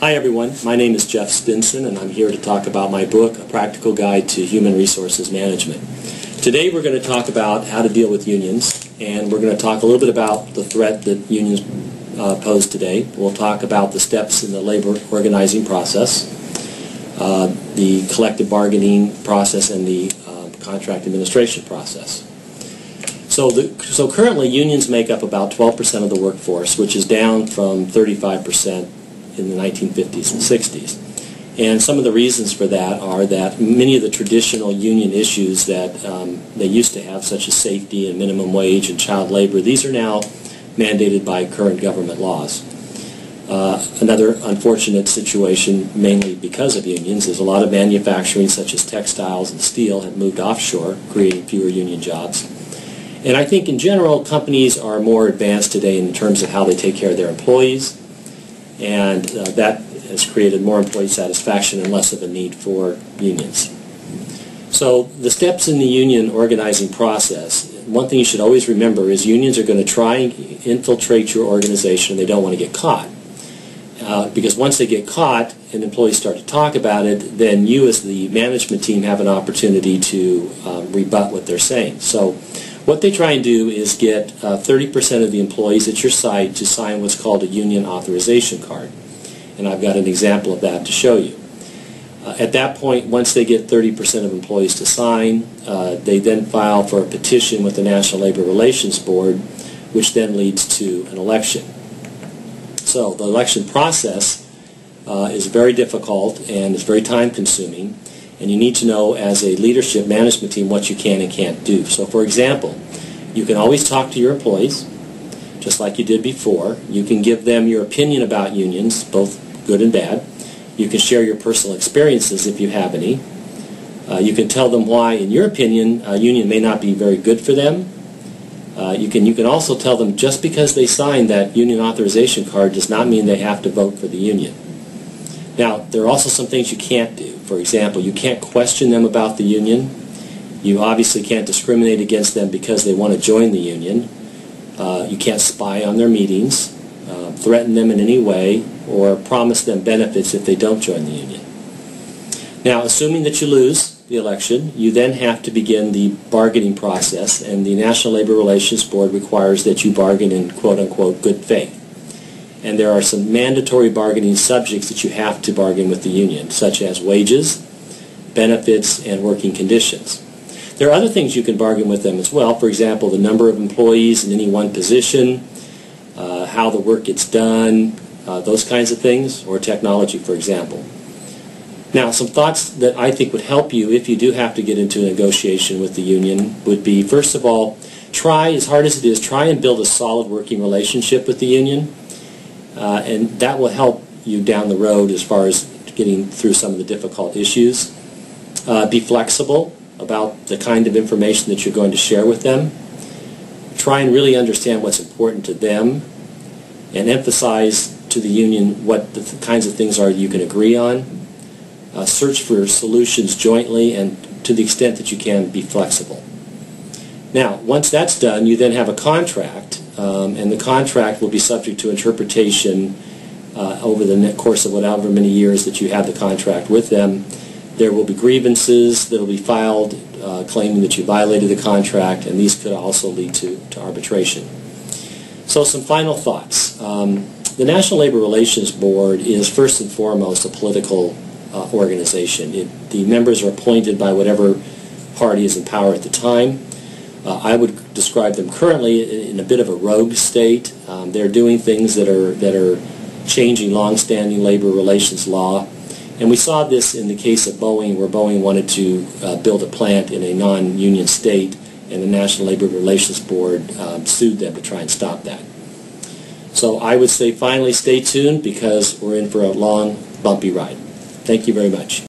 Hi everyone, my name is Jeff Stinson and I'm here to talk about my book, A Practical Guide to Human Resources Management. Today we're going to talk about how to deal with unions, and we're going to talk a little bit about the threat that unions pose today. We'll talk about the steps in the labor organizing process, the collective bargaining process, and the contract administration process. So currently unions make up about 12% of the workforce, which is down from 35% in the 1950s and 60s. And some of the reasons for that are that many of the traditional union issues that they used to have, such as safety and minimum wage and child labor, these are now mandated by current government laws. Another unfortunate situation, mainly because of unions, is a lot of manufacturing, such as textiles and steel, have moved offshore, creating fewer union jobs. And I think in general, companies are more advanced today in terms of how they take care of their employees, and that has created more employee satisfaction and less of a need for unions. So the steps in the union organizing process, one thing you should always remember is unions are going to try and infiltrate your organization. They don't want to get caught. Because once they get caught and employees start to talk about it, then you as the management team have an opportunity to rebut what they're saying. So what they try and do is get 30% of the employees at your site to sign what's called a union authorization card. And I've got an example of that to show you. At that point, once they get 30% of employees to sign, they then file for a petition with the National Labor Relations Board, which then leads to an election. So the election process is very difficult and is very time-consuming. And you need to know as a leadership management team what you can and can't do. So for example, you can always talk to your employees, just like you did before. You can give them your opinion about unions, both good and bad. You can share your personal experiences if you have any. You can tell them why, in your opinion, a union may not be very good for them. You can also tell them just because they signed that union authorization card does not mean they have to vote for the union. Now, there are also some things you can't do. For example, you can't question them about the union. You obviously can't discriminate against them because they want to join the union. You can't spy on their meetings, threaten them in any way, or promise them benefits if they don't join the union. Now, assuming that you lose the election, you then have to begin the bargaining process, and the National Labor Relations Board requires that you bargain in quote-unquote good faith. And there are some mandatory bargaining subjects that you have to bargain with the union, such as wages, benefits, and working conditions. There are other things you can bargain with them as well. For example, the number of employees in any one position, how the work gets done, those kinds of things, or technology, for example. Now, some thoughts that I think would help you if you do have to get into a negotiation with the union would be, first of all, try, as hard as it is, try and build a solid working relationship with the union. And that will help you down the road as far as getting through some of the difficult issues. Be flexible about the kind of information that you're going to share with them. Try and really understand what's important to them, and emphasize to the union what the kinds of things are you can agree on. Search for solutions jointly, and to the extent that you can, be flexible. Now, once that's done, you then have a contract, and the contract will be subject to interpretation over the course of whatever many years that you have the contract with them. There will be grievances that will be filed claiming that you violated the contract, and these could also lead to arbitration. So some final thoughts. The National Labor Relations Board is first and foremost a political organization. The members are appointed by whatever party is in power at the time. I would describe them currently in a bit of a rogue state. They're doing things that are changing long-standing labor relations law. And we saw this in the case of Boeing, where Boeing wanted to build a plant in a non-union state, and the National Labor Relations Board sued them to try and stop that. So I would say finally stay tuned, because we're in for a long, bumpy ride. Thank you very much.